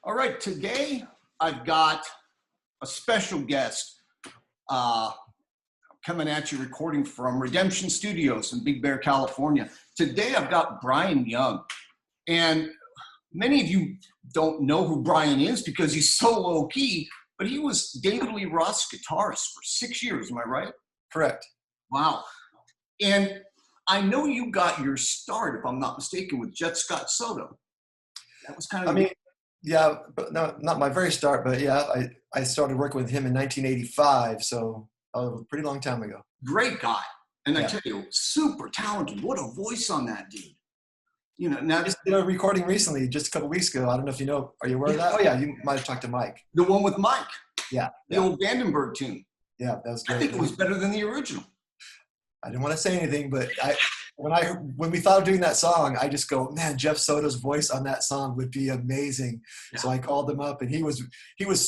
All right, today I've got a special guest coming at you recording from Redemption Studios in Big Bear, California. Today I've got Brian Young. And many of you don't know who Brian is because he's so low key, but he was David Lee Roth's guitarist for 6 years, am I right? Correct. Wow. And I know you got your start, if I'm not mistaken, with Jet Scott Soto. That was kind of... Yeah, but no, not my very start, but yeah, I started working with him in 1985, so a pretty long time ago. Great guy. And Yeah. I tell you, super talented. What a voice on that dude. You know, now Just did a recording recently, just a couple weeks ago. I don't know if you know, are you aware of that? Oh yeah, you might have talked to Mike. the one with Mike, Yeah. the old Vandenberg tune. Yeah, that was I great. think it was better than the original. I didn't want to say anything, but when we thought of doing that song, I just go, man, Jeff Soto's voice on that song would be amazing. Yeah. So I called him up, and he was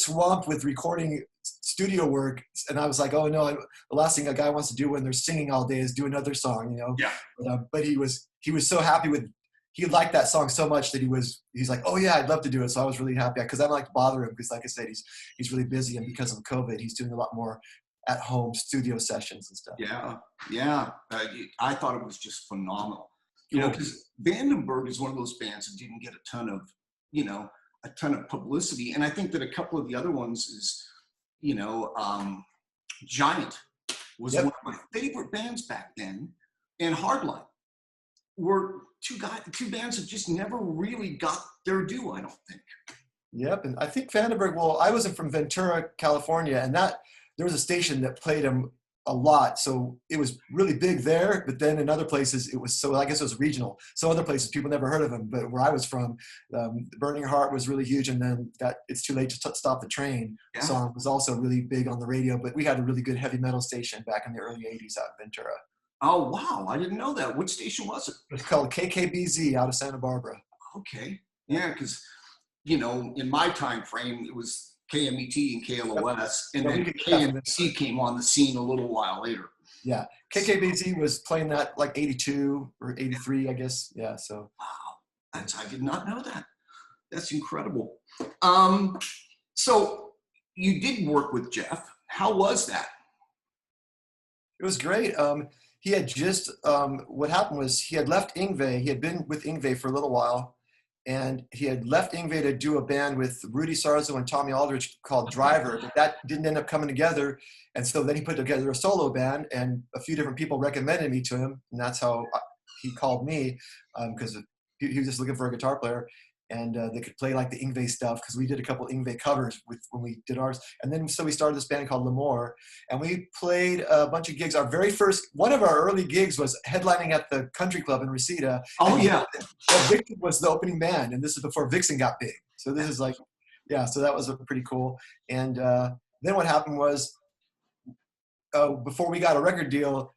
swamped with recording studio work, and I was like, oh no, the last thing a guy wants to do when they're singing all day is do another song, you know. Yeah. But he was so happy with. He liked that song so much that he's like, oh yeah, I'd love to do it. So I was really happy because I don't like to bother him because, like I said, he's really busy, and because of COVID, he's doing a lot more at-home studio sessions and stuff. Yeah, yeah. I thought it was just phenomenal. You know, because Vandenberg is one of those bands that didn't get a ton of publicity. And I think that a couple of the other ones is, Giant was one of my favorite bands back then. And Hardline were two bands that just never really got their due, I don't think. Yep, and I think Vandenberg, well, I wasn't from Ventura, California, and there was a station that played him a lot, so it was really big there, but then in other places it was, so I guess it was regional. So other places people never heard of him, but where I was from, Burning Heart was really huge, and then that It's Too Late to Stop the Train song was also really big on the radio, but we had a really good heavy metal station back in the early 80s out in Ventura. Oh, wow, I didn't know that. Which station was it? It's called KKBZ out of Santa Barbara. Okay, yeah, because, in my time frame, it was KMET and KLOS, and then KMC came on the scene a little while later. Yeah, KKBZ was playing that like 82 or 83, I guess. Yeah, so. Wow, I did not know that. That's incredible. So you did work with Jeff. How was that? It was great. He had just, what happened was he had left Yngwie. He had been with Yngwie for a little while. And he had left Yngwie to do a band with Rudy Sarzo and Tommy Aldridge called Driver, but that didn't end up coming together. And so then he put together a solo band, and a few different people recommended me to him. And that's how he called me, because he was just looking for a guitar player. And they could play like the Yngwie stuff, because we did a couple Yngwie covers when we did ours. And then so we started this band called L'Amour, and we played a bunch of gigs. Our very first, one of our early gigs was headlining at the Country Club in Reseda. Oh, yeah. Vixen was the opening band, and this is before Vixen got big. So this is like, yeah, so that was pretty cool. And then what happened was, before we got a record deal,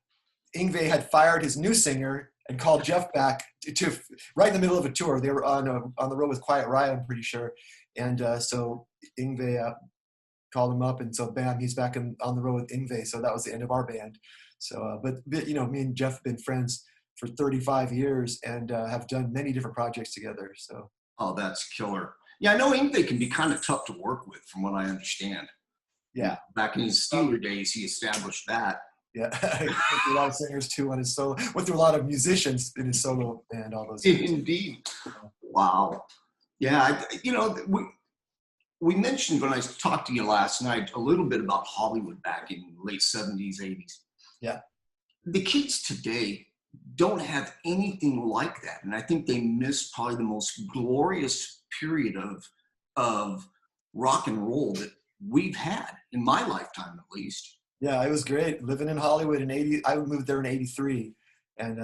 Yngwie had fired his new singer and called Jeff back to right in the middle of a tour. They were on the road with Quiet Riot, I'm pretty sure. And so Yngwie called him up, and so bam, he's back on the road with Yngwie. So that was the end of our band. So, but me and Jeff have been friends for 35 years and have done many different projects together. So. Oh, that's killer. Yeah, I know Yngwie can be kind of tough to work with, from what I understand. Yeah. Back in his Steeler days, he established that. Yeah, went through a lot of singers too on his solo. Went through a lot of musicians in his solo band. All those. Indeed. Wow. Yeah, we mentioned when I talked to you last night a little bit about Hollywood back in late 70s, 80s. Yeah. The kids today don't have anything like that, and I think they miss probably the most glorious period of rock and roll that we've had in my lifetime, at least. Yeah, it was great living in Hollywood in 80. I moved there in 83, and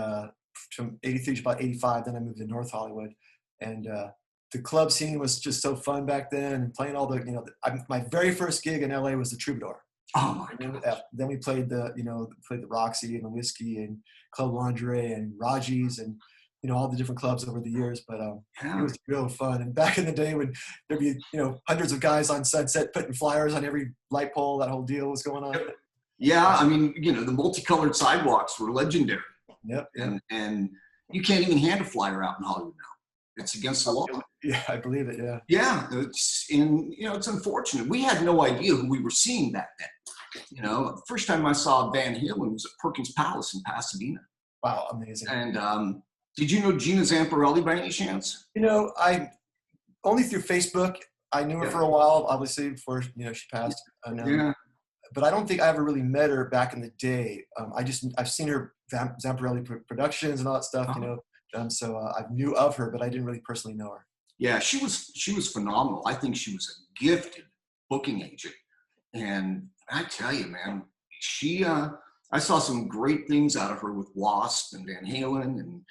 from 83 to about 85, then I moved to North Hollywood. And the club scene was just so fun back then, and playing all the, my very first gig in LA was the Troubadour. Oh my God. Then we played the Roxy and the Whiskey and Club Lingerie and Raji's and, all the different clubs over the years, but it was real fun. And back in the day when there'd be, hundreds of guys on Sunset putting flyers on every light pole, that whole deal was going on. Yeah, I mean, the multicolored sidewalks were legendary. Yep. And you can't even hand a flyer out in Hollywood now. It's against the law. Yeah, I believe it. Yeah. Yeah, it's unfortunate. We had no idea who we were seeing back then. The first time I saw Van Halen was at Perkins Palace in Pasadena. Wow, amazing. And did you know Gina Zamparelli by any chance? I only through Facebook. I knew her for a while, obviously, before she passed. Yeah. But I don't think I ever really met her back in the day. I've seen her Zamparelli productions and all that stuff, so I knew of her, but I didn't really personally know her. Yeah, she was phenomenal. I think she was a gifted booking agent, and I tell you, man, I saw some great things out of her with Wasp and Van Halen, and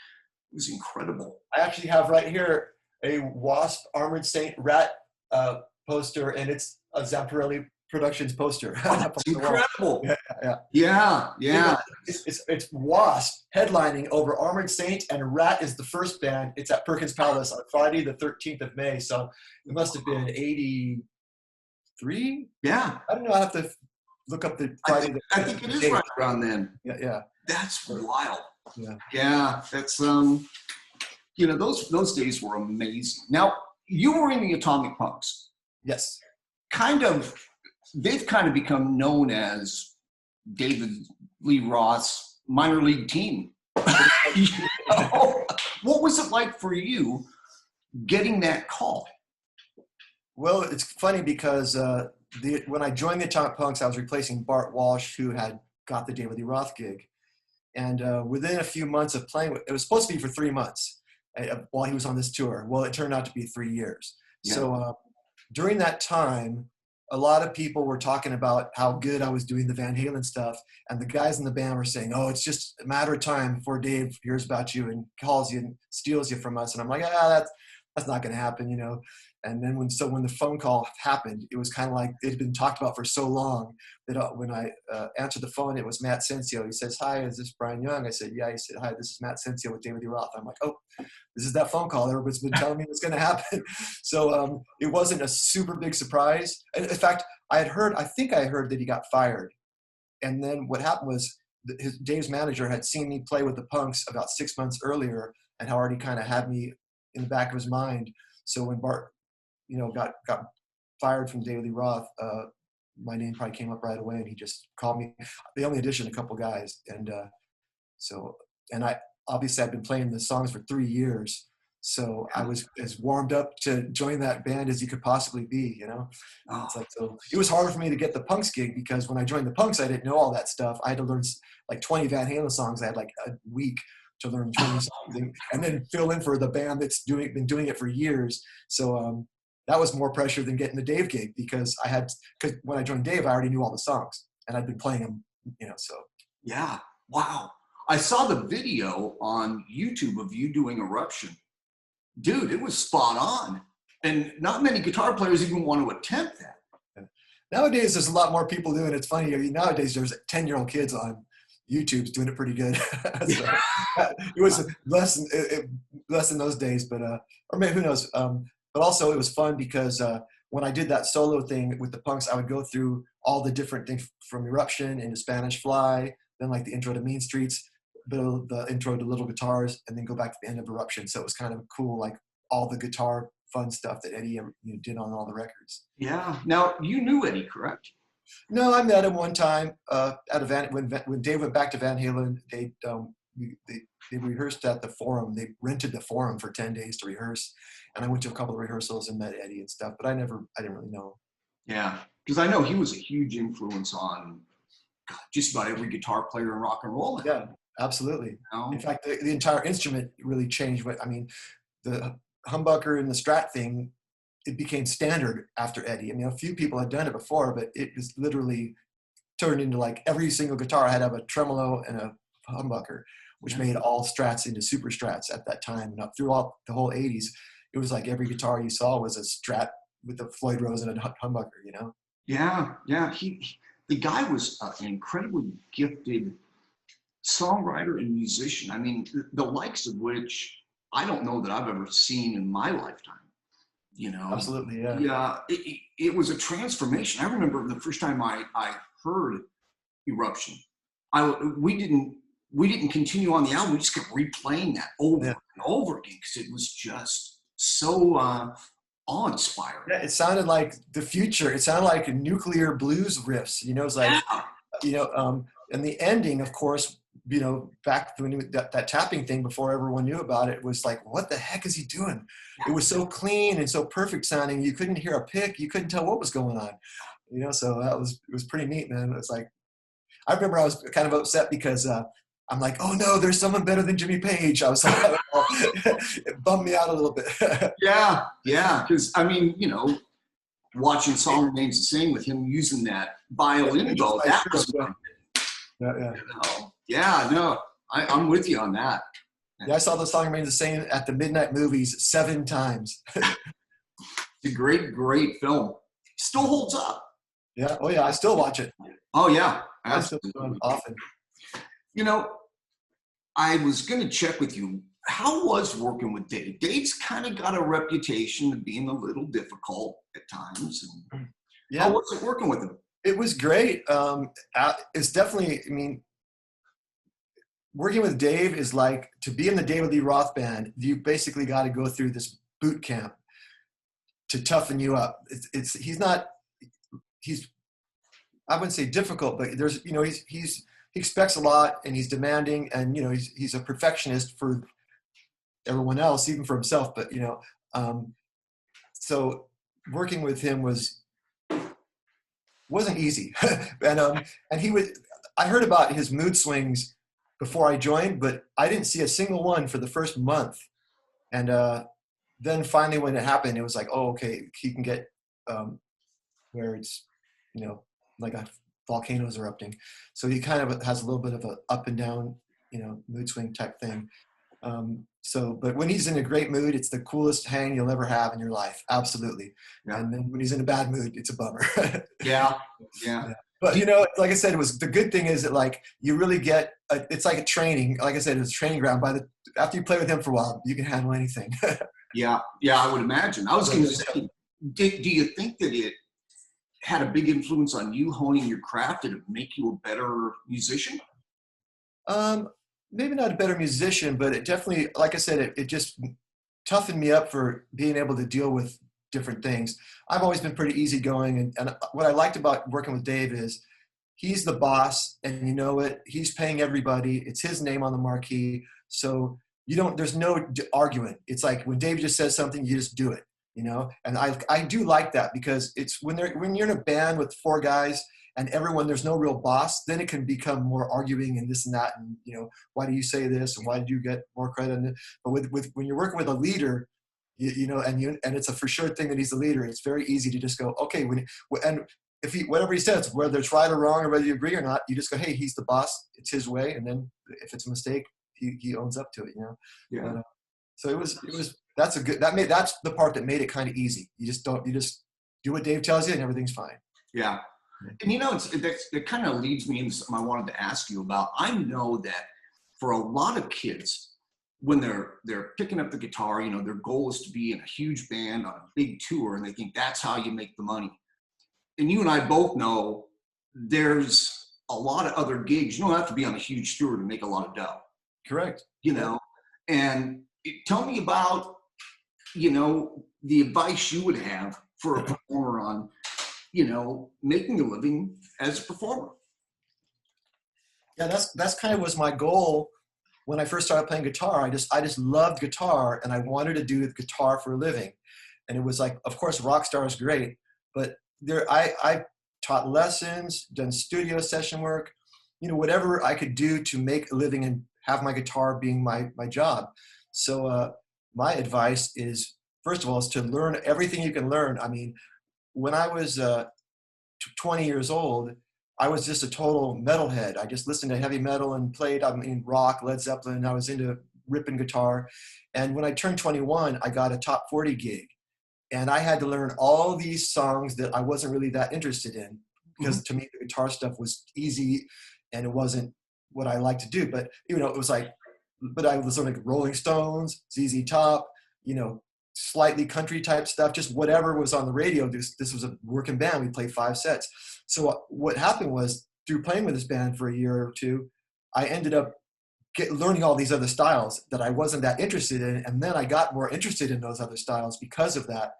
it was incredible. I actually have right here a Wasp Armored Saint Rat poster, and it's a Zamparelli Productions poster. It's incredible. Yeah. It's Wasp headlining over Armored Saint, and Rat is the first band. It's at Perkins Palace on Friday, the 13th of May. So it must have been 83. Yeah. I don't know. I have to look up the Friday. I think it is right around then. Yeah. That's wild. Yeah. That's those days were amazing. Now, you were in the Atomic Punks. Yes. They've kind of become known as David Lee Roth's minor league team. What was it like for you getting that call? Well, it's funny because when I joined the Atomic Punks, I was replacing Bart Walsh, who had got the David Lee Roth gig. And within a few months of playing, it was supposed to be for 3 months while he was on this tour. Well, it turned out to be 3 years. Yeah. So during that time, a lot of people were talking about how good I was doing the Van Halen stuff. And the guys in the band were saying, oh, it's just a matter of time before Dave hears about you and calls you and steals you from us. And I'm like, that's not going to happen, And then when the phone call happened, it was kind of like it had been talked about for so long that when I answered the phone, it was Matt Sensio. He says, hi, is this Brian Young? I said, yeah. He said, hi, this is Matt Sensio with David Lee Roth. I'm like, oh, this is that phone call. Everybody's been telling me it's going to happen. So it wasn't a super big surprise. In fact, I think I heard that he got fired. And then what happened was Dave's manager had seen me play with the Punks about 6 months earlier and had already kind of had me in the back of his mind. So when Bart got fired from David Lee Roth, my name probably came up right away, and he just called me. They only auditioned a couple guys, and I obviously I've been playing the songs for 3 years, so I was as warmed up to join that band as you could possibly be, It's like, so it was hard for me to get the Punks gig because when I joined the Punks, I didn't know all that stuff. I had to learn like 20 Van Halen songs. I had like a week to learn 20 songs and then fill in for the band that's been doing it for years. So that was more pressure than getting the Dave gig because when I joined Dave, I already knew all the songs and I'd been playing them, so. Yeah. Wow. I saw the video on YouTube of you doing Eruption. Dude, it was spot on. And not many guitar players even want to attempt that. Nowadays, there's a lot more people doing it. It's funny. Nowadays, there's 10-year-old kids on YouTube's doing it pretty good. So, it was less in those days, but or maybe who knows. But also it was fun because when I did that solo thing with the Punks, I would go through all the different things from Eruption into Spanish Fly, then like the intro to Mean Streets, the intro to Little Guitars, and then go back to the end of Eruption. So it was kind of cool, like all the guitar fun stuff that Eddie did on all the records. Yeah. Now you knew Eddie, correct? No, I met him one time at a when Dave went back to Van Halen. They rehearsed at the Forum. They rented the Forum for 10 days to rehearse, and I went to a couple of rehearsals and met Eddie and stuff. But I didn't really know him. Yeah, because I know he was a huge influence on just about every guitar player in rock and roll. Yeah, absolutely. In fact, the entire instrument really changed. The humbucker and the Strat thing, it became standard after Eddie. I mean, a few people had done it before, but it was literally turned into like every single guitar had to have a tremolo and a humbucker, which made all Strats into super Strats at that time. And up throughout the whole 80s, it was like every guitar you saw was a Strat with a Floyd Rose and a humbucker, Yeah. The guy was an incredibly gifted songwriter and musician. I mean, the likes of which I don't know that I've ever seen in my lifetime. Absolutely, yeah. Yeah, it was a transformation. I remember the first time I heard Eruption. We didn't continue on the album. We just kept replaying that over and over again because it was just so awe-inspiring. Yeah, it sounded like the future. It sounded like nuclear blues riffs. You know, it's like, Yeah. and the ending, of course, back when that tapping thing before everyone knew about it was like, what the heck is he doing? It was so clean and so perfect sounding. You couldn't hear a pick. You couldn't tell what was going on. So it was pretty neat, man. It's like, I remember I was kind of upset because I'm like, oh no, there's someone better than Jimmy Page. I was like, it bummed me out a little bit. Yeah, because I mean, watching Song Remains the Same with him using that violin bow, that was fun. Yeah, no, I'm with you on that. Yeah, I saw The Song Remains the Same at the Midnight Movies 7 times. It's a great film. Still holds up. Yeah. Oh yeah, I still watch it. Oh yeah, absolutely. Often. I was going to check with you. How was working with Dave? Dave's kind of got a reputation of being a little difficult at times. And how was it working with him? It was great. It's definitely, I mean, working with Dave is like, to be in the David Lee Roth Band, you basically got to go through this boot camp to toughen you up. I wouldn't say difficult, but there's, he expects a lot and he's demanding, and, he's a perfectionist for everyone else, even for himself. But, so working with him wasn't easy. and I heard about his mood swings before I joined, but I didn't see a single one for the first month. And then finally when it happened, it was like, oh, okay, he can get where it's, like a volcano's erupting. So he kind of has a little bit of a up and down, mood swing type thing. But when he's in a great mood, it's the coolest hang you'll ever have in your life. Absolutely. Yeah. And then when he's in a bad mood, it's a bummer. Yeah. But, like I said, the good thing is that, like, you really get, it's like a training. Like I said, it's a training ground. After you play with him for a while, you can handle anything. Yeah, I would imagine. I was going to say, do you think that it had a big influence on you honing your craft? Did it make you a better musician? Maybe not a better musician, but it definitely, like I said, it just toughened me up for being able to deal with different things. I've always been pretty easygoing, and what I liked about working with Dave is he's the boss, and he's paying everybody. It's his name on the marquee, so there's no arguing. It's like when Dave just says something, you just do it, and I do like that, because it's when you're in a band with 4 guys and there's no real boss, then it can become more arguing and this and that, and why do you say this and why did you get more credit? But when you're working with a leader, and it's a for sure thing that he's the leader, it's very easy to just go, okay, if whatever he says, whether it's right or wrong or whether you agree or not, you just go, hey, he's the boss, it's his way, and then if it's a mistake, he owns up to it, Yeah. So that's the part that made it kind of easy. You just do what Dave tells you and everything's fine. Yeah. And it kind of leads me into something I wanted to ask you about. I know that for a lot of kids, when they're picking up the guitar, their goal is to be in a huge band on a big tour, and they think that's how you make the money. And you and I both know there's a lot of other gigs. You don't have to be on a huge tour to make a lot of dough. Correct. And tell me about, the advice you would have for a performer on, making a living as a performer. Yeah, that's kind of was my goal when I first started playing guitar. I just loved guitar, and I wanted to do guitar for a living. And it was like, of course, rock star is great, but I taught lessons, done studio session work, whatever I could do to make a living and have my guitar being my job. So my advice is, first of all, is to learn everything you can learn. I mean, when I was 20 years old, I was just a total metalhead. I just listened to heavy metal and played, rock, Led Zeppelin. I was into ripping guitar. And when I turned 21, I got a top 40 gig. And I had to learn all these songs that I wasn't really that interested in, because to me, the guitar stuff was easy and it wasn't what I liked to do. But, it was like, but I was like Rolling Stones, ZZ Top, slightly country type stuff, just whatever was on the radio. This was a working band. We played 5 sets. So what happened was, through playing with this band for a year or two, I ended up learning all these other styles that I wasn't that interested in. And then I got more interested in those other styles because of that.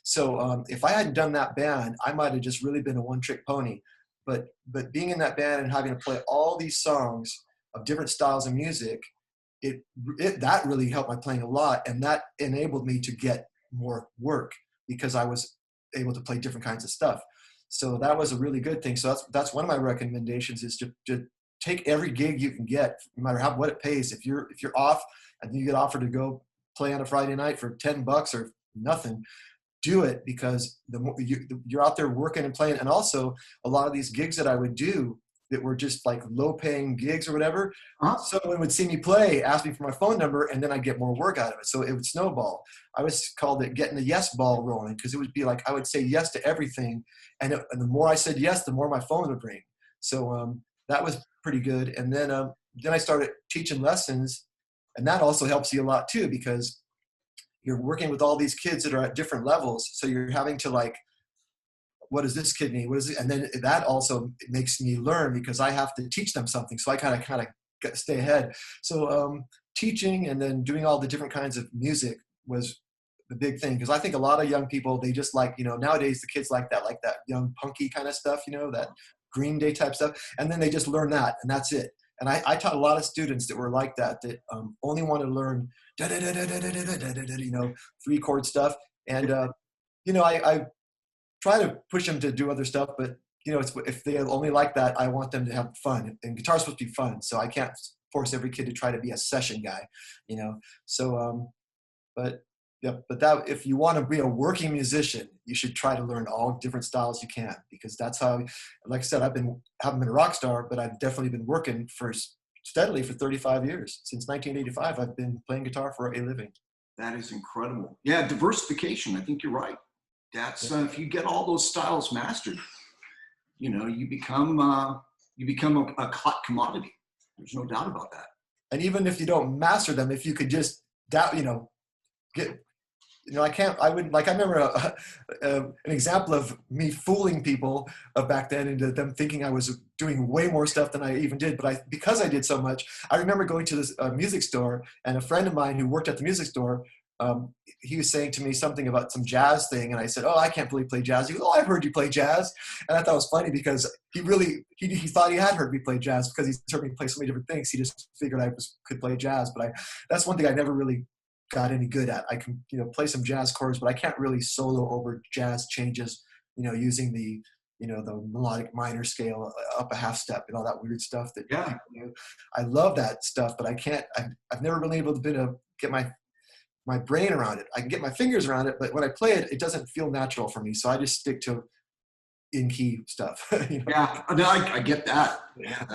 So if I hadn't done that band, I might have just really been a one-trick pony. But being in that band and having to play all these songs of different styles of music, that really helped my playing a lot. And that enabled me to get more work because I was able to play different kinds of stuff. So that was a really good thing. So that's one of my recommendations, is to take every gig you can get, no matter what it pays. If you're off and you get offered to go play on a Friday night for $10 or nothing, do it, because the more you're out there working and playing. And also a lot of these gigs that I would do that were just like low paying gigs or whatever, someone would see me play, ask me for my phone number, and then I'd get more work out of it. So it would snowball. I always called it getting the yes ball rolling, because it would be like I would say yes to everything, and the more I said yes, the more my phone would ring. So that was pretty good. And then I started teaching lessons, and that also helps you a lot too, because you're working with all these kids that are at different levels. So you're having to like, what does this kid need? What is it? And then that also makes me learn, because I have to teach them something. So I kind of stay ahead. So teaching and then doing all the different kinds of music was the big thing. Because I think a lot of young people, they just like, nowadays the kids like that young punky kind of stuff, that Green Day type stuff. And then they just learn that, and that's it. And I taught a lot of students that were like that only wanted to learn three chord stuff. And I try to push them to do other stuff, but if they only like that, I want them to have fun. And guitar's supposed to be fun, so I can't force every kid to try to be a session guy, So, but that if you want to be a working musician, you should try to learn all different styles you can, because that's how, like I said, haven't been a rock star, but I've definitely been working steadily for 35 years. Since 1985, I've been playing guitar for a living. That is incredible. Yeah, diversification. I think you're right. That's if you get all those styles mastered, you become a hot commodity. There's no doubt about that. And even if you don't master them, if you could just I remember an example of me fooling people back then into them thinking I was doing way more stuff than I even did. But because I did so much, I remember going to this music store, and a friend of mine who worked at the music store, he was saying to me something about some jazz thing. And I said, "Oh, I can't really play jazz." He goes, "Oh, I've heard you play jazz." And I thought it was funny, because he thought he had heard me play jazz, because he's heard me play so many different things. He just figured I could play jazz. But that's one thing I never really got any good at. I can, play some jazz chords, but I can't really solo over jazz changes, using the melodic minor scale up a half step and all that weird stuff that people do. I love that stuff, but I can't, I've never been able to get my brain around it. I can get my fingers around it, but when I play it, it doesn't feel natural for me. So I just stick to in-key stuff. Yeah, no, I get that. Yeah,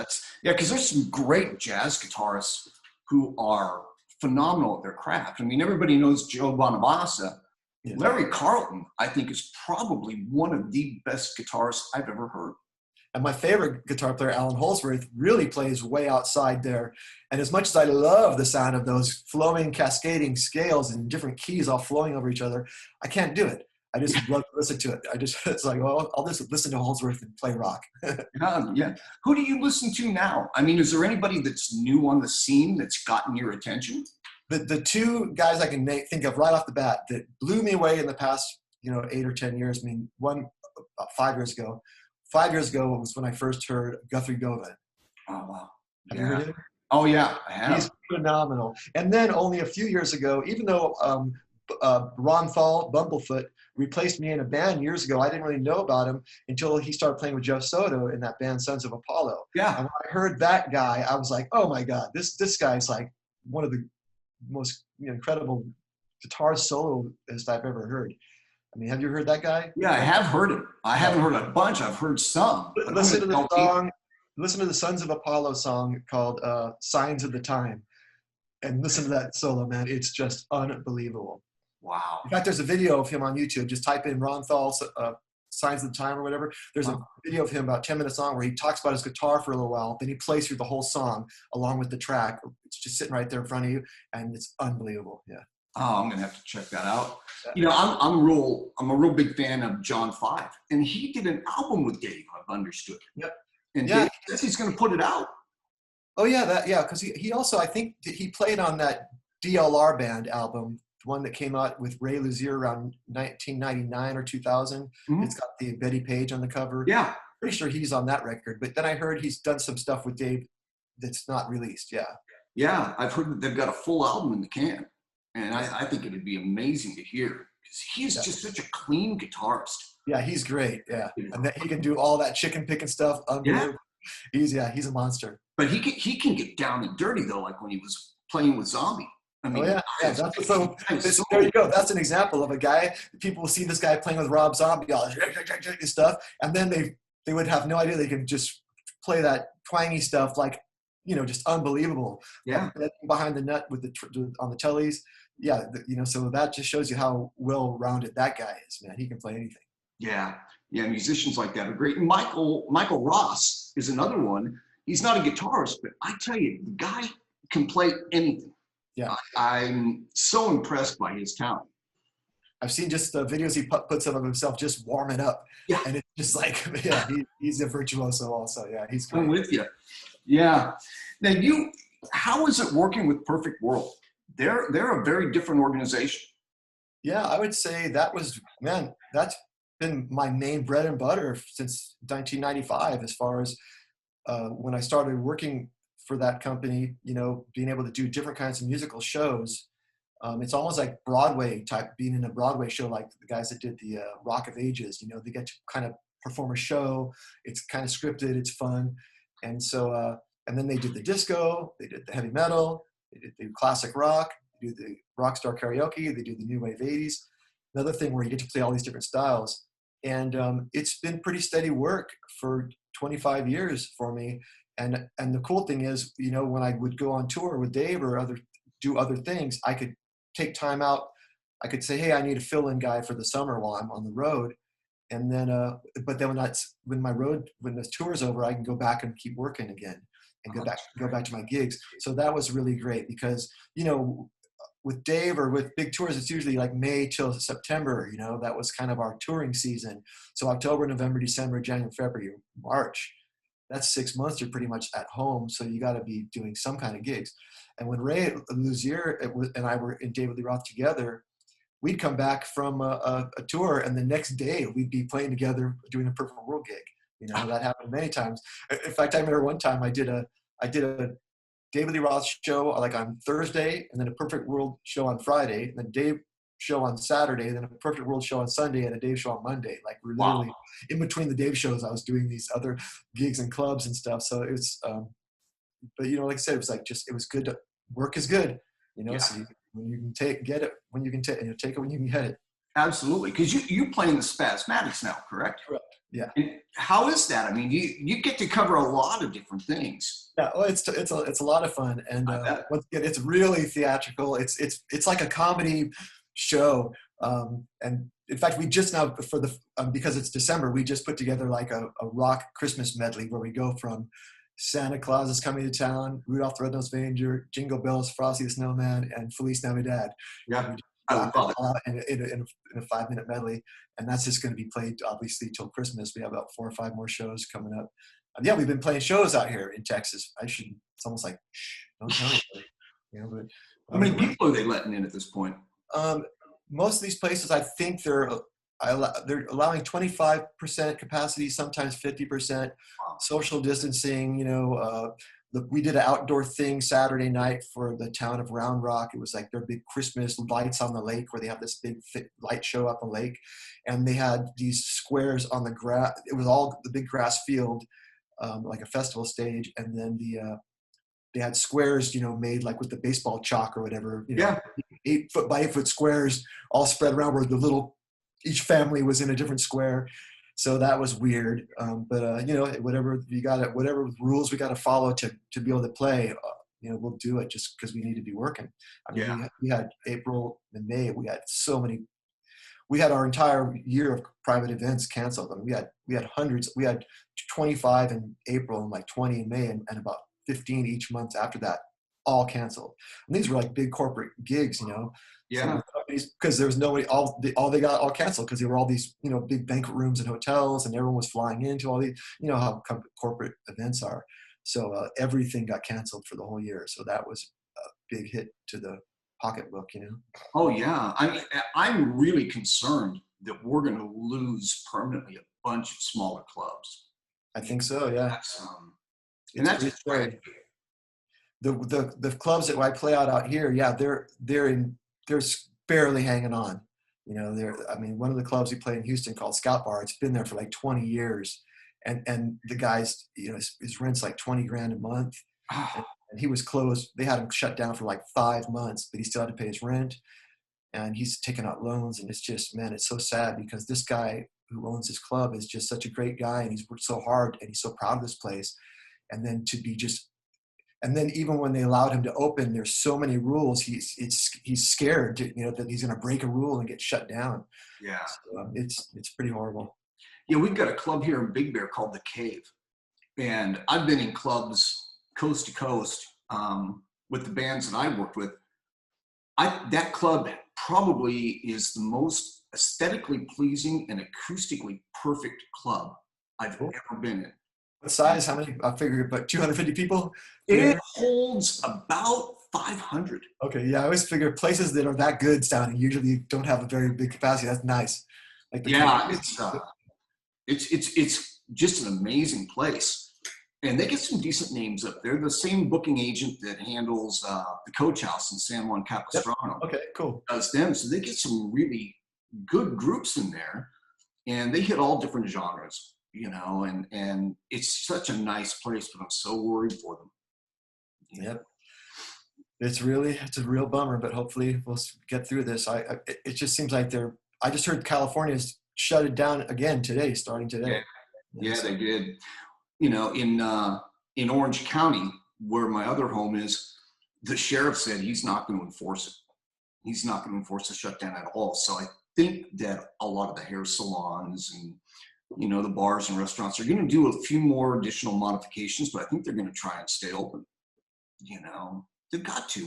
because there's some great jazz guitarists who are phenomenal at their craft. I mean, everybody knows Joe Bonamassa. Yeah. Larry Carlton, I think, is probably one of the best guitarists I've ever heard. And my favorite guitar player, Alan Holdsworth, really plays way outside there. And as much as I love the sound of those flowing, cascading scales in different keys all flowing over each other, I can't do it. I just love to listen to it. It's like, well, I'll just listen to Holdsworth and play rock. Yeah. Who do you listen to now? I mean, is there anybody that's new on the scene that's gotten your attention? The two guys I can think of right off the bat that blew me away in the past, 8 or 10 years. I mean, one about 5 years ago. 5 years ago was when I first heard Guthrie Govan. Oh, wow. Have you heard him? Oh, yeah, I have. He's phenomenal. And then only a few years ago, even though Ron Thal, Bumblefoot, replaced me in a band years ago, I didn't really know about him until he started playing with Jeff Soto in that band Sons of Apollo. Yeah. And when I heard that guy, I was like, oh my God, this guy's like one of the most incredible guitar soloists I've ever heard. I mean, have you heard that guy? Yeah, I have heard him. I haven't heard a bunch. I've heard some. Listen to the song. Listen to the Sons of Apollo song called Signs of the Time. And listen to that solo, man. It's just unbelievable. Wow. In fact, there's a video of him on YouTube. Just type in Ron Thal, Signs of the Time or whatever. There's a video of him about 10 minutes long where he talks about his guitar for a little while. Then he plays through the whole song along with the track. It's just sitting right there in front of you. And it's unbelievable. Yeah. Oh, I'm gonna have to check that out. I'm a real big fan of John Five, and he did an album with Dave. I've understood. Yep. And Dave says he's gonna put it out. Oh yeah, because he also, I think he played on that DLR Band album, the one that came out with Ray Luzier around 1999 or 2000. Mhm. It's got the Betty Page on the cover. Yeah. Pretty sure he's on that record. But then I heard he's done some stuff with Dave that's not released. Yeah. Yeah, I've heard that they've got a full album in the can, and I think it'd be amazing to hear because he's just such a clean guitarist. Yeah, he's great. Yeah, and that he can do all that chicken picking stuff. Unbelievable. Yeah. He's a monster. But he can get down and dirty though, like when he was playing with Zombie. I mean, There you go. That's an example of a guy. People will see this guy playing with Rob Zombie, all this stuff, and then they would have no idea they can just play that twangy stuff like, just unbelievable. Yeah. Behind the net with on the tellies. Yeah, so that just shows you how well-rounded that guy is, man. He can play anything. Yeah. Musicians like that are great. Michael Ross is another one. He's not a guitarist, but I tell you, the guy can play anything. Yeah, I'm so impressed by his talent. I've seen just the videos he puts of himself just warming up. Yeah, and it's just like, he's a virtuoso also. Yeah, he's great. I'm with you. Yeah. Now how is it working with Perfect World? They're a very different organization. Yeah, I would say that's been my main bread and butter since 1995, as far as when I started working for that company, being able to do different kinds of musical shows. It's almost like Broadway type, being in a Broadway show, like the guys that did the Rock of Ages. They get to kind of perform a show. It's kind of scripted. It's fun. And so, and then they did the disco, they did the heavy metal, they did the classic rock, they do the rock star karaoke, they do the new wave 80s. Another thing where you get to play all these different styles. And it's been pretty steady work for 25 years for me. And the cool thing is, when I would go on tour with Dave or do other things, I could take time out. I could say, hey, I need a fill-in guy for the summer while I'm on the road. And then, but then when the tour's over, I can go back and keep working again and go back to my gigs. So that was really great because, with Dave or with big tours, it's usually like May till September, that was kind of our touring season. So October, November, December, January, February, March, that's 6 months. You're pretty much at home. So you got to be doing some kind of gigs. And when Ray Luzier and I were in David Lee Roth together, we'd come back from a tour, and the next day we'd be playing together doing a Perfect World gig. That happened many times. In fact, I remember one time I did a David Lee Roth show like on Thursday, and then a Perfect World show on Friday, and then Dave show on Saturday, then a Perfect World show on Sunday, and a Dave show on Monday. Like we're literally in between the Dave shows, I was doing these other gigs and clubs and stuff. So it was, but like I said, it was like it was good. Work is good, So when you can get it when you can take, and you take it when you can get it. Absolutely, because you play in the Spasmatics now, correct? Correct. Yeah. And how is that? I mean, you get to cover a lot of different things. Yeah. Well, it's a lot of fun, and once again, it's really theatrical. It's like a comedy show, and in fact, we just now because it's December, we just put together like a rock Christmas medley where we go from Santa Claus is Coming to Town, Rudolph the Red-Nosed Reindeer, Jingle Bells, Frosty the Snowman, and Feliz Navidad. Yeah, in a 5-minute medley, and that's just going to be played obviously till Christmas. We have about 4 or 5 more shows coming up. Yeah, we've been playing shows out here in Texas. It's almost like, shh, don't tell anybody. But how many people are they letting in at this point? Most of these places, I think they're allowing 25% capacity, sometimes 50%. Social distancing, we did an outdoor thing Saturday night for the town of Round Rock. It was like their big Christmas lights on the lake, where they have this big light show up the lake, and they had these squares on the grass. It was all the big grass field, like a festival stage, and then they had squares, made like with the baseball chalk or whatever. 8 foot by 8 foot squares all spread around, where each family was in a different square. So that was weird, but whatever rules we got to follow to be able to play, we'll do it just because we need to be working. I mean, we had April and May. We had so many. We had our entire year of private events canceled. I mean, we had hundreds. We had 25 in April and like 20 in May, and about 15 each month after that, all canceled. And these were like big corporate gigs, Yeah. Because there was nobody, they got all canceled because there were all these, big banquet rooms and hotels, and everyone was flying into all these, how corporate events are. So everything got canceled for the whole year. So that was a big hit to the pocketbook, you know? Oh yeah. I mean, I'm really concerned that we're going to lose permanently a bunch of smaller clubs. I think so, yeah. That's, and It's that's pretty scary. The clubs that I play out here, yeah, they're barely hanging on. You know, I mean, one of the clubs we play in Houston called Scout Bar, it's been there for like 20 years. And the guys, you know, his rent's like 20 grand a month. And he was closed. They had him shut down for like 5 months, but he still had to pay his rent. And he's taking out loans. And it's just, man, it's so sad because this guy who owns his club is just such a great guy. And he's worked so hard and he's so proud of this place. And then to be just, and then even when they allowed him to open, there's so many rules. He's scared, you know, that he's going to break a rule and get shut down. Yeah. So, it's pretty horrible. Yeah, we've got a club here in Big Bear called The Cave. And I've been in clubs coast to coast with the bands that I worked with. That club probably is the most aesthetically pleasing and acoustically perfect club I've ever been in. What size? How many? I figure about 250 people. It holds about 500. Okay, yeah, I always figure places that are that good sounding usually don't have a very big capacity. That's nice. Like it's just an amazing place, and they get some decent names up there. The same booking agent that handles the Coach House in San Juan Capistrano. Yep. Okay, cool. Does them, so they get some really good groups in there, and they hit all different genres. You know, and it's such a nice place, but I'm so worried for them. Yep. It's a real bummer, but hopefully we'll get through this. It just seems like I just heard California's shut it down again today, starting today. Yeah, they did. You know, in Orange County, where my other home is, the sheriff said he's not going to enforce it. He's not going to enforce the shutdown at all. So I think that a lot of the hair salons and, you know, the bars and restaurants are going to do a few more additional modifications, but I think they're going to try and stay open. You know, they've got to.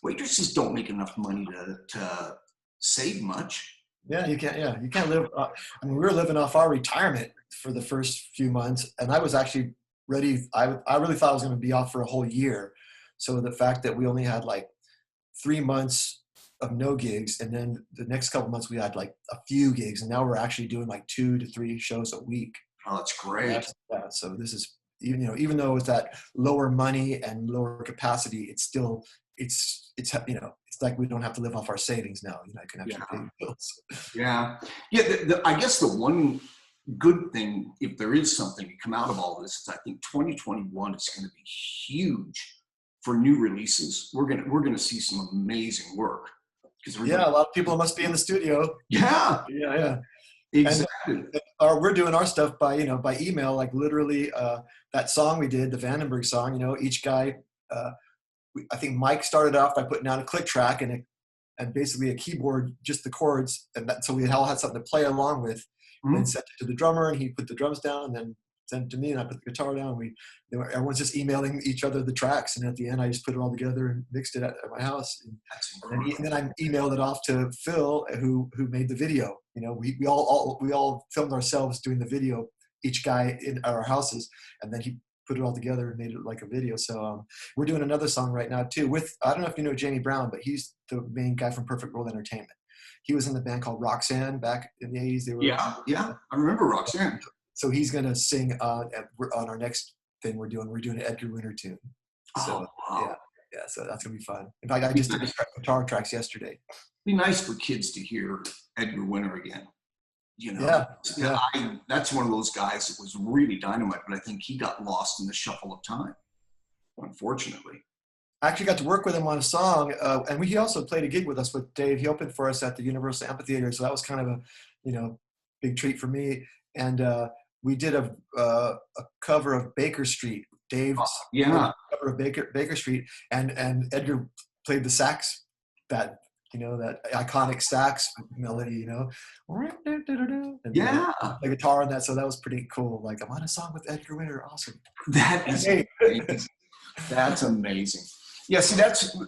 Waitresses don't make enough money to save much. Yeah, you can't. Yeah, you can't live. I mean, we were living off our retirement for the first few months, and I was actually ready. I really thought I was going to be off for a whole year. So the fact that we only had like 3 months of no gigs, and then the next couple months we had like a few gigs, and now we're actually doing like 2 to 3 shows a week. Oh, that's great. Yeah, so this is, you know, even though it's that lower money and lower capacity, it's still it's you know, it's like we don't have to live off our savings now. You know, I can actually pay bills. Yeah. I guess the one good thing, if there is something to come out of all this, is I think 2021 is going to be huge for new releases. We're gonna see some amazing work. A lot of people must be in the studio. Yeah. Exactly. And we're doing our stuff by email, like literally that song we did, the Vandenberg song, you know, each guy, I think Mike started off by putting down a click track and basically a keyboard, just the chords. And so we all had something to play along with, and sent it to the drummer, and he put the drums down, and then sent it to me, and I put the guitar down. Everyone's just emailing each other the tracks, and at the end I just put it all together and mixed it at my house. And then I emailed it off to Phil, who made the video. You know, we all filmed ourselves doing the video, each guy in our houses, and then he put it all together and made it like a video. So we're doing another song right now too with, I don't know if you know Jamie Brown, but he's the main guy from Perfect World Entertainment. He was in the band called Roxanne back in the 80s. Yeah, I remember Roxanne. So he's gonna sing on our next thing we're doing an Edgar Winter tune. So yeah, so that's gonna be fun. In fact, I just did the guitar tracks yesterday. It'd be nice for kids to hear Edgar Winter again. You know, that's one of those guys that was really dynamite, but I think he got lost in the shuffle of time, unfortunately. I actually got to work with him on a song, and he also played a gig with us with Dave. He opened for us at the Universal Amphitheater, so that was kind of a big treat for me. And we did a cover of Baker Street. Dave's cover of Baker Street, and Edgar played the sax, that iconic sax melody, and the guitar on that. So that was pretty cool. Like, I'm on a song with Edgar Winter. Awesome. That is amazing. That's amazing. Yeah, see,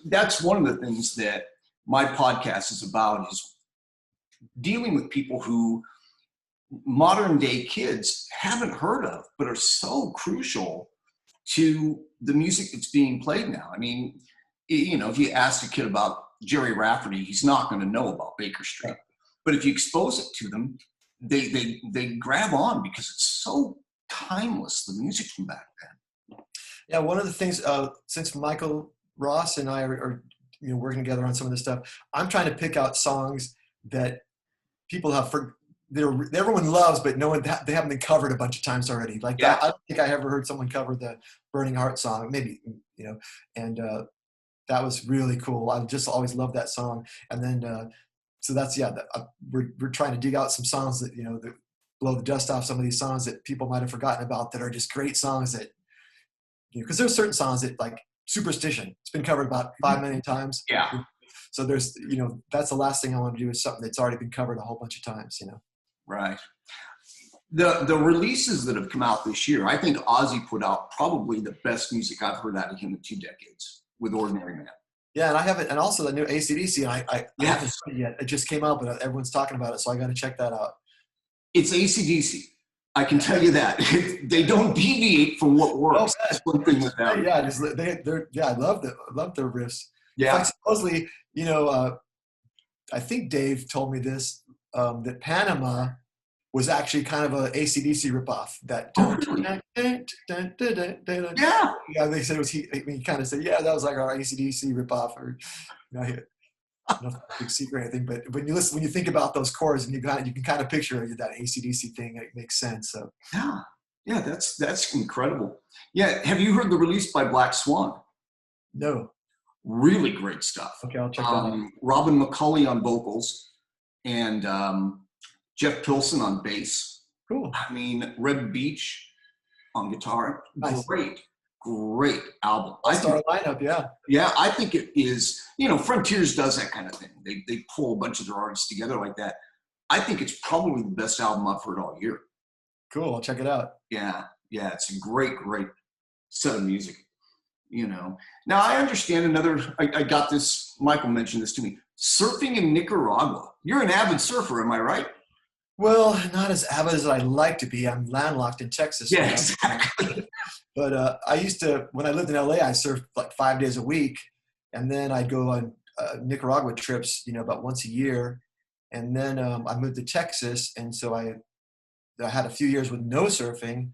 that's one of the things that my podcast is about, is dealing with people who modern day kids haven't heard of, but are so crucial to the music that's being played now. I mean, you know, if you ask a kid about Jerry Rafferty, he's not going to know about Baker Street. But if you expose it to them, they grab on because it's so timeless, the music from back then. Yeah, one of the things, since Michael Ross and I are you know, working together on some of this stuff, I'm trying to pick out songs that people have everyone loves, but no one, they haven't been covered a bunch of times already. Like that, I don't think I ever heard someone cover the Burning Heart song, maybe, you know, and that was really cool. I just always loved that song. And then, so that's, we're trying to dig out some songs that, you know, that blow the dust off some of these songs that people might have forgotten about that are just great songs that, you know, because there's certain songs that, like Superstition, it's been covered about 5 million times. Yeah. So there's, you know, that's the last thing I want to do is something that's already been covered a whole bunch of times, you know. Right. The releases that have come out this year, I think Ozzy put out probably the best music I've heard out of him in 2 decades with Ordinary Man. Yeah, and I haven't, and also the new AC/DC, I haven't seen it yet. It just came out, but everyone's talking about it, so I got to check that out. It's AC/DC. I can tell you that. They don't deviate from what works. That's one thing with them. Yeah, I love their riffs. Yeah. Like, supposedly, you know, I think Dave told me this, that Panama was actually kind of a AC/DC ripoff. That yeah, they said it was he kind of said, yeah, that was like our AC/DC ripoff, or you know, not a big secret or anything. But when you listen, when you think about those chords, and you can kind of picture that AC/DC thing, it makes sense. So yeah, that's incredible. Yeah, have you heard the release by Black Swan? No. Really great stuff. Okay, I'll check that out. Robin McCulley on vocals, and Jeff Pilson on bass. Cool. I mean, Red Beach on guitar. Nice. Great album. I'll start a lineup, yeah. Yeah, I think it is, you know, Frontiers does that kind of thing. They pull a bunch of their artists together like that. I think it's probably the best album I've heard all year. Cool, I'll check it out. Yeah, it's a great set of music, you know. Now, I understand I got this, Michael mentioned this to me, surfing in Nicaragua. You're an avid surfer, am I right? Well, not as avid as I'd like to be. I'm landlocked in Texas. Yeah, exactly. But I used to, when I lived in LA, I surfed like 5 days a week. And then I'd go on Nicaragua trips, you know, about once a year. And then I moved to Texas. And so I had a few years with no surfing.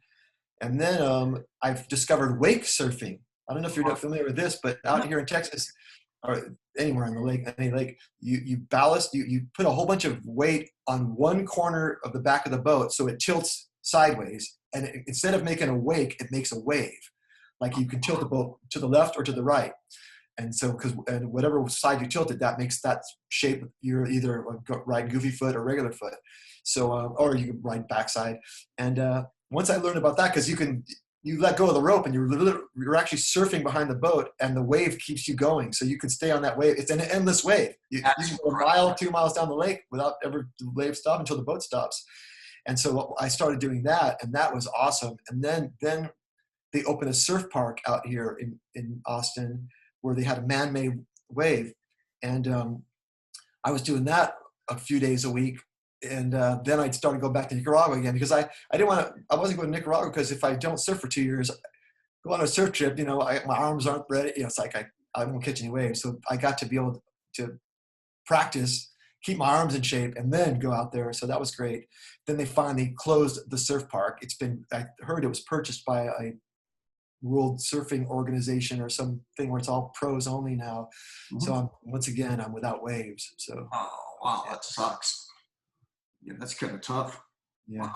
And then I've discovered wake surfing. I don't know if you're familiar with this, but out here in Texas, or anywhere on the lake, any lake, you ballast, you put a whole bunch of weight on one corner of the back of the boat so it tilts sideways, and instead of making a wake, it makes a wave. Like you can tilt the boat to the left or to the right, and so and whatever side you tilt it, that makes that shape. You're either ride goofy foot or regular foot, so or you can ride backside. And once I learned about that, because you let go of the rope and you're actually surfing behind the boat, and the wave keeps you going. So you can stay on that wave. It's an endless wave. You can go a mile, 2 miles down the lake without ever the wave stop until the boat stops. And so I started doing that, and that was awesome. And then they opened a surf park out here in Austin where they had a man-made wave. And I was doing that a few days a week. And then I started going back to Nicaragua again, because I wasn't going to Nicaragua because if I don't surf for 2 years, go on a surf trip, you know, my arms aren't ready. You know, it's like I won't catch any waves. So I got to be able to practice, keep my arms in shape, and then go out there. So that was great. Then they finally closed the surf park. I heard it was purchased by a World Surfing Organization or something where it's all pros only now. Mm-hmm. So once again, I'm without waves. So. Oh, wow, that sucks. Yeah, that's kind of tough. Yeah.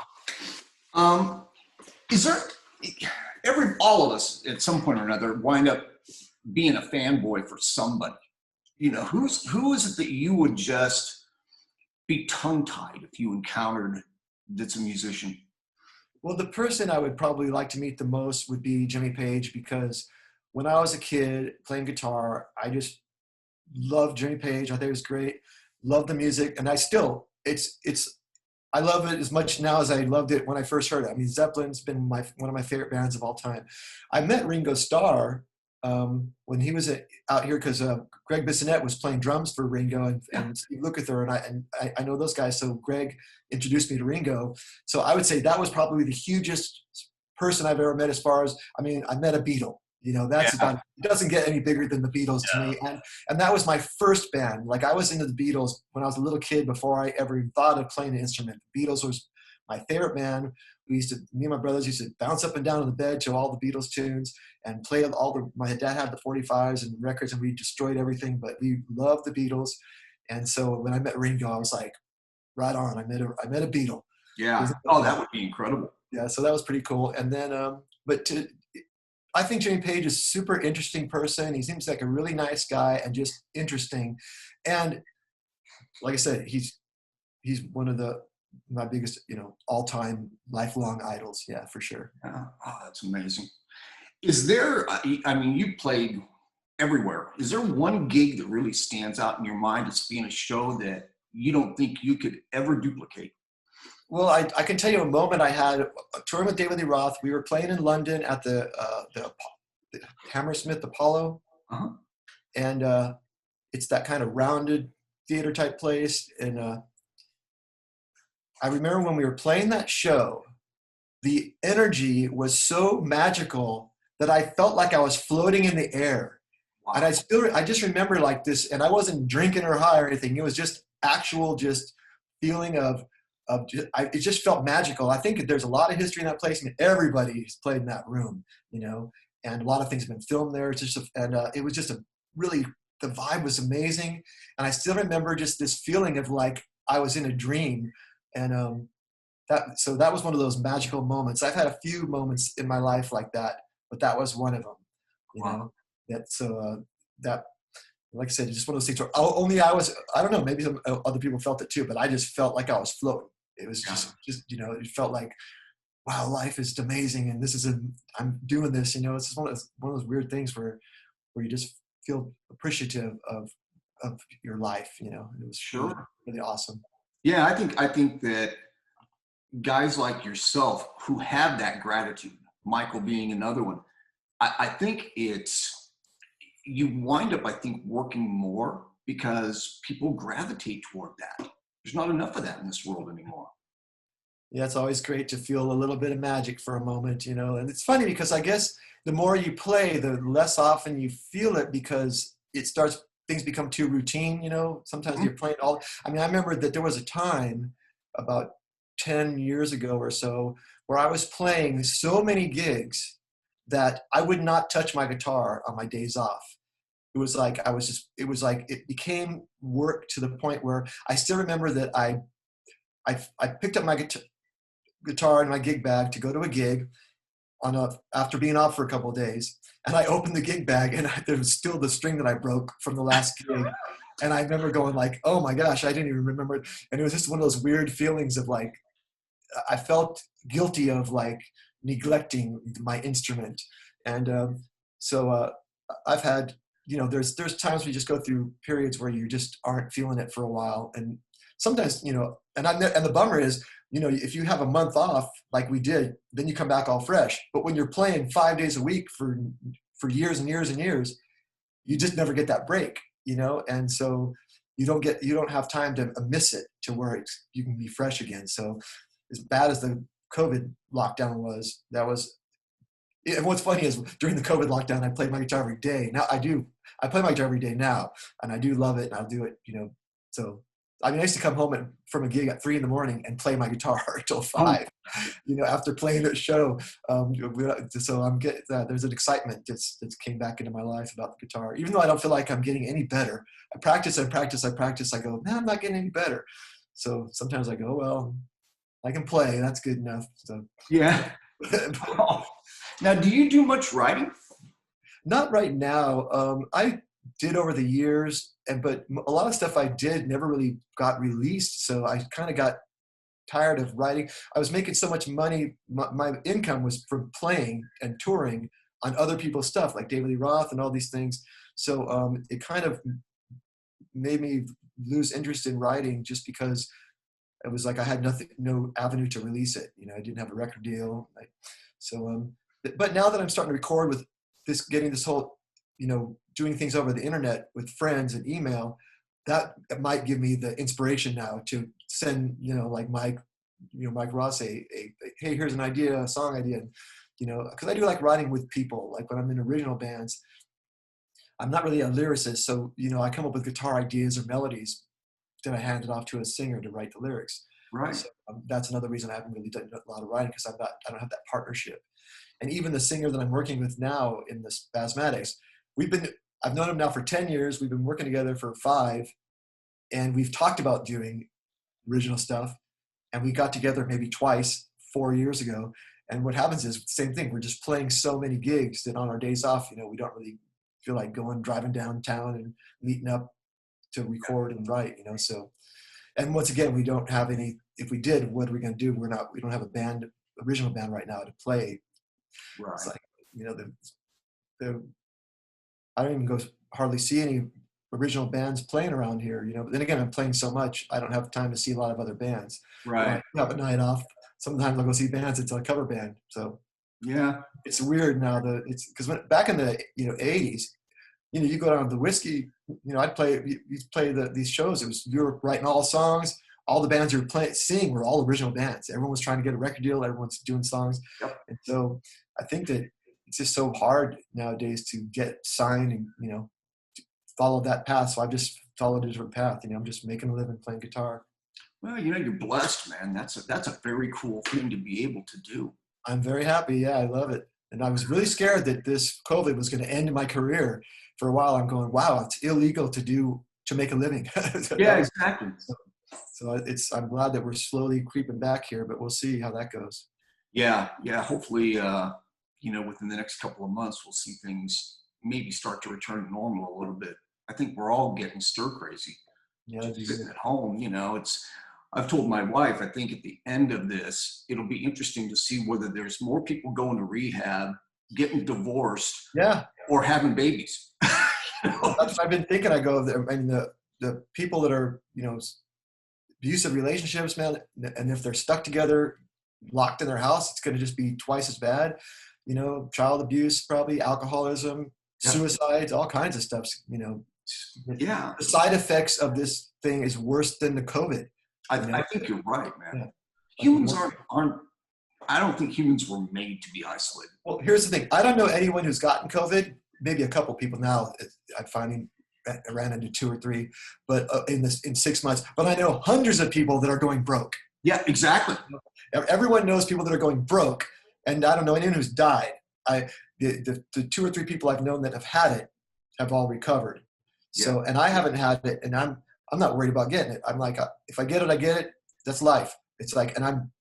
Is there all of us at some point or another wind up being a fanboy for somebody? You know, who is it that you would just be tongue-tied if you encountered that's a musician? Well, the person I would probably like to meet the most would be Jimmy Page, because when I was a kid playing guitar, I just loved Jimmy Page. I think it was great. Loved the music, and I still I love it as much now as I loved it when I first heard it. I mean, Zeppelin's been one of my favorite bands of all time. I met Ringo Starr when he was out here, because Greg Bissonette was playing drums for Ringo and Steve Lukather, and I know those guys. So Greg introduced me to Ringo. So I would say that was probably the hugest person I've ever met as far as, I mean, I met a Beatle. You know, that's Yeah. about, it doesn't get any bigger than the Beatles to me. And that was my first band. Like I was into the Beatles when I was a little kid before I ever even thought of playing an instrument. The Beatles was my favorite band. Me and my brothers used to bounce up and down on the bed to all the Beatles tunes and play my dad had the 45s and records and we destroyed everything, but we loved the Beatles. And so when I met Ringo, I was like, right on, I met a Beatle. Yeah. Oh, that would be incredible. Yeah. So that was pretty cool. And then, I think Jimmy Page is a super interesting person. He seems like a really nice guy and just interesting. And like I said, he's one of my biggest, all-time lifelong idols. Yeah, for sure. Yeah. Oh, that's amazing. Is there, I mean, you played everywhere. Is there one gig that really stands out in your mind as being a show that you don't think you could ever duplicate? Well, I can tell you a moment I had touring with David Lee Roth. We were playing in London at the Hammersmith Apollo. Uh-huh. And it's that kind of rounded theater type place. And I remember when we were playing that show, the energy was so magical that I felt like I was floating in the air. Wow. And I just remember like this, and I wasn't drinking or high or anything. It was just actual just feeling it just felt magical. I think there's a lot of history in that place, and everybody's played in that room, and a lot of things have been filmed there. It's just, it was just the vibe was amazing. And I still remember just this feeling of like I was in a dream. And so that was one of those magical moments. I've had a few moments in my life like that, but that was one of them, Wow. that, like I said, it's just one of those things where I don't know, maybe some other people felt it too, but I just felt like I was floating. It was just it felt like, wow, life is amazing. And I'm doing this, it's just one of those weird things where you just feel appreciative of your life, It was Sure. really awesome. Yeah, I think that guys like yourself who have that gratitude, Michael being another one, I think you wind up, I think, working more because people gravitate toward that. There's not enough of that in this world anymore. Yeah, it's always great to feel a little bit of magic for a moment, And it's funny because I guess the more you play, the less often you feel it because things become too routine, Sometimes Mm-hmm. you're playing I remember that there was a time about 10 years ago or so where I was playing so many gigs that I would not touch my guitar on my days off. It was like it became work to the point where I still remember that I picked up my guitar in my gig bag to go to a gig after being off for a couple of days, and I opened the gig bag and there was still the string that I broke from the last gig. And I remember going like, oh my gosh, I didn't even remember it. And it was just one of those weird feelings of like, I felt guilty of like neglecting my instrument. And so I've had, there's times we just go through periods where you just aren't feeling it for a while. And sometimes, and the bummer is, if you have a month off like we did, then you come back all fresh. But when you're playing 5 days a week for years and years and years, you just never get that break, And so you don't have time to miss it to where you can be fresh again. So as bad as the COVID lockdown was, and what's funny is during the COVID lockdown, I played my guitar every day. Now I play my guitar every day now, and I do love it, and I'll do it, So, I used to come home from a gig at 3 a.m. and play my guitar until 5, after playing a show. So I'm getting there's an excitement that's came back into my life about the guitar, even though I don't feel like I'm getting any better. I practice. I go, man, I'm not getting any better. So sometimes I go, well, I can play. That's good enough. So Yeah. Now, do you do much writing? Not right now. I did over the years, but a lot of stuff I did never really got released. So I kind of got tired of writing. I was making so much money. My income was from playing and touring on other people's stuff, like David Lee Roth and all these things. So it kind of made me lose interest in writing just because it was like I had no avenue to release it. I didn't have a record deal. But now that I'm starting to record with this, getting this whole, doing things over the internet with friends and email, that might give me the inspiration now to send, like Mike Ross, hey, here's an idea, a song idea, and you know, because I do like writing with people. Like when I'm in original bands, I'm not really a lyricist, so you know, I come up with guitar ideas or melodies, then I hand it off to a singer to write the lyrics. Right. So that's another reason I haven't really done a lot of writing, because I don't have that partnership. And even the singer that I'm working with now in the Spasmatics, I've known him now for 10 years. We've been working together for 5, and we've talked about doing original stuff. And we got together maybe twice 4 years ago. And what happens is the same thing. We're just playing so many gigs that on our days off, you know, we don't really feel like driving downtown and meeting up to record and write, you know. So, and once again, we don't have any. If we did, what are we going to do? We don't have a original band right now to play. Right. It's like, you know, I don't even hardly see any original bands playing around here, you know. But then again, I'm playing so much, I don't have time to see a lot of other bands. Right. When I have a night off, sometimes I'll go see bands until a cover band. So yeah, it's weird now. It's because back in the 80s, you know, you go down to the Whiskey, you know, you play these shows. You were writing all songs. All the bands you were seeing were all original bands. Everyone was trying to get a record deal. Everyone's doing songs. Yep. And so I think that it's just so hard nowadays to get signed and, you know, follow that path. So I've just followed a different path. You know, I'm just making a living playing guitar. Well, you know, you're blessed, man. That's a very cool thing to be able to do. I'm very happy. Yeah, I love it. And I was really scared that this COVID was going to end my career. For a while, I'm going, wow, it's illegal to make a living. Yeah, exactly. So I'm glad that we're slowly creeping back here, but we'll see how that goes. Yeah. Hopefully, you know, within the next couple of months, we'll see things maybe start to return to normal a little bit. I think we're all getting stir crazy. Yeah, just sitting at home, you know. I've told my wife, I think at the end of this, it'll be interesting to see whether there's more people going to rehab, getting divorced, yeah, or having babies. You know? That's what I've been thinking. I mean, the people that are, you know, abusive relationships, man, and if they're stuck together, locked in their house, it's going to just be twice as bad. You know, child abuse, probably alcoholism, suicides, all kinds of stuff. You know, yeah. The side effects of this thing is worse than the COVID. I think you're right, man. Yeah. Humans aren't. I don't think humans were made to be isolated. Well, here's the thing. I don't know anyone who's gotten COVID. Maybe a couple people now. I finally ran into 2 or 3, but in 6 months. But I know hundreds of people that are going broke. Yeah, exactly. Everyone knows people that are going broke, and I don't know anyone who's died. The 2 or 3 people I've known that have had it have all recovered. So, and I haven't had it, and I'm not worried about getting it. I'm like, if I get it, I get it. That's life. It's like, and I'm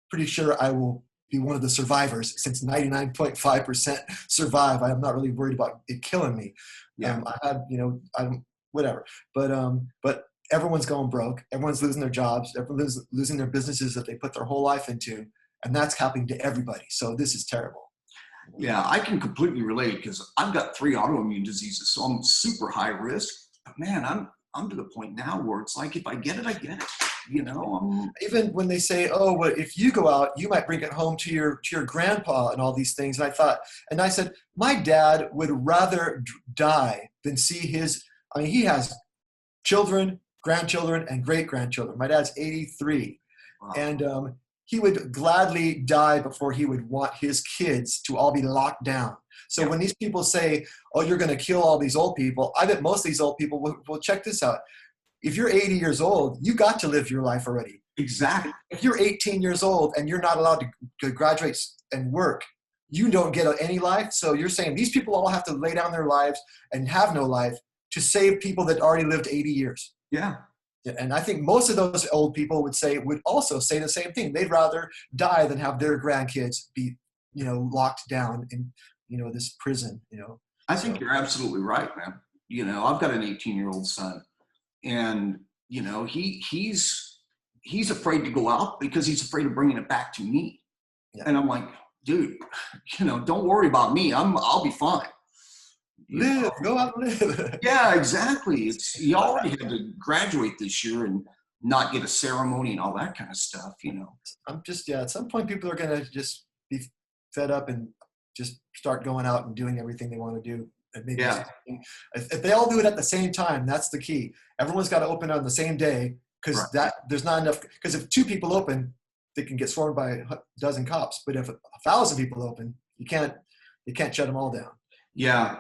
pretty sure I will be one of the survivors, since 99.5% survive. I'm not really worried about it killing me. Yeah. I had, you know, I'm whatever, but everyone's going broke. Everyone's losing their jobs. Everyone's losing their businesses that they put their whole life into, and that's happening to everybody. So this is terrible. Yeah, I can completely relate, because I've got 3 autoimmune diseases, so I'm super high risk. But man, I'm to the point now where it's like, if I get it, I get it. You know, even when they say, "Oh, well, if you go out, you might bring it home to your grandpa," and all these things, and I said, my dad would rather die than see his. I mean, he has children, grandchildren, and great grandchildren. My dad's 83, wow. And he would gladly die before he would want his kids to all be locked down. So when these people say, "Oh, you're going to kill all these old people," I bet most of these old people will check this out. If you're 80 years old, you got to live your life already. Exactly. If you're 18 years old and you're not allowed to graduate and work, you don't get any life. So you're saying these people all have to lay down their lives and have no life to save people that already lived 80 years. Yeah. And I think most of those old people would also say the same thing. They'd rather die than have their grandkids be, you know, locked down in, you know, this prison, you know. I think you're absolutely right, man. You know, I've got an 18-year-old son, and, you know, he's afraid to go out because he's afraid of bringing it back to me. Yeah. And I'm like, dude, you know, don't worry about me. I'll be fine. Go out and live. Yeah, exactly. He already had to graduate this year and not get a ceremony and all that kind of stuff, you know. I'm just, at some point people are going to just be fed up and just start going out and doing everything they want to do. And maybe if they all do it at the same time, that's the key. Everyone's got to open on the same day, because there's not enough. Because if 2 people open, they can get swarmed by a dozen cops. But if 1,000 people open, You can't shut them all down. Yeah.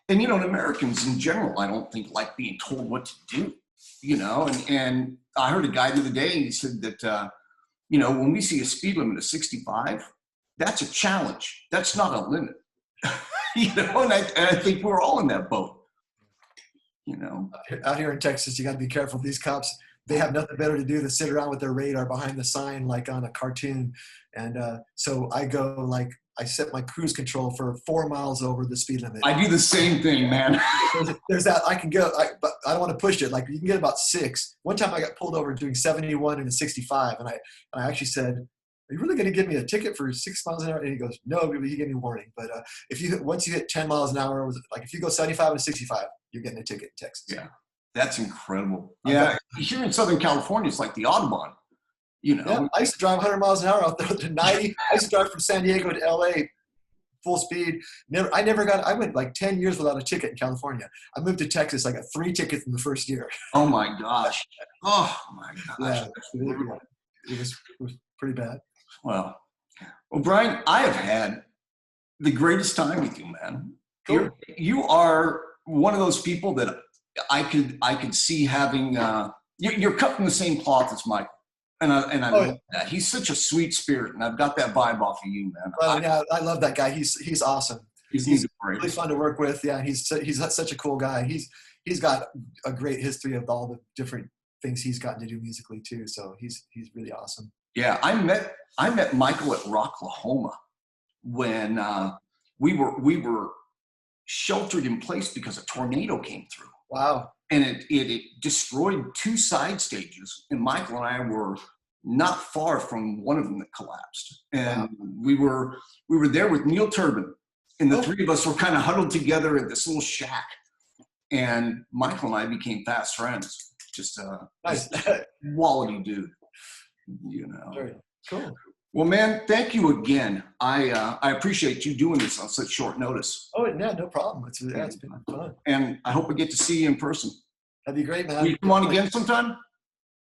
And, you know, and Americans in general, I don't think like being told what to do, you know, and I heard a guy the other day, and he said that, you know, when we see a speed limit of 65, that's a challenge. That's not a limit, you know, and I think we're all in that boat, you know. Out here in Texas, you got to be careful. These cops, they have nothing better to do than sit around with their radar behind the sign like on a cartoon. And so I set my cruise control for 4 miles over the speed limit. I do the same thing, man. There's that. I can go, but I don't want to push it. Like you can get about 6. One time I got pulled over doing 71 and a 65. And I actually said, "Are you really going to give me a ticket for 6 miles an hour?" And he goes, "No, he gave me a warning. But once you hit 10 miles an hour, like if you go 75 and 65, you're getting a ticket in Texas." Yeah. That's incredible. Yeah. Here in Southern California, it's like the Autobahn. You know, yeah, I used to drive 100 miles an hour out there to 90. I used to drive from San Diego to LA full speed. I went like 10 years without a ticket in California. I moved to Texas. I got 3 tickets in the first year. Oh my gosh. Oh my gosh. Yeah, it was pretty bad. Well, Brian, I have had the greatest time with you, man. Cool. You are one of those people that I could see having, you're cut from the same cloth as Michael. And I love that. He's such a sweet spirit, and I've got that vibe off of you, man. Well, I love that guy. He's awesome. He's great. Really fun to work with. Yeah, he's such a cool guy. He's got a great history of all the different things he's gotten to do musically too. So he's really awesome. Yeah, I met Michael at Rocklahoma when we were sheltered in place because a tornado came through. Wow. And it destroyed 2 side stages, and Michael and I were not far from one of them that collapsed. And we were there with Neil Turbin, and the 3 of us were kind of huddled together at this little shack. And Michael and I became fast friends. Just a nice quality dude, you know. Very cool. Well, man, thank you again. I appreciate you doing this on such short notice. Oh, yeah, no problem. It's been fun. And I hope I get to see you in person. That'd be great, man. Will you come on again sometime?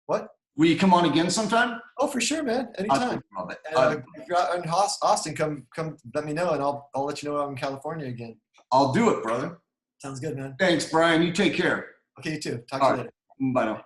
What? Will you come on again sometime? Oh, for sure, man. Anytime. If you're out in Austin, come let me know, and I'll let you know I'm in California again. I'll do it, brother. Sounds good, man. Thanks, Brian. You take care. Okay, you too. Talk to you later. Bye now.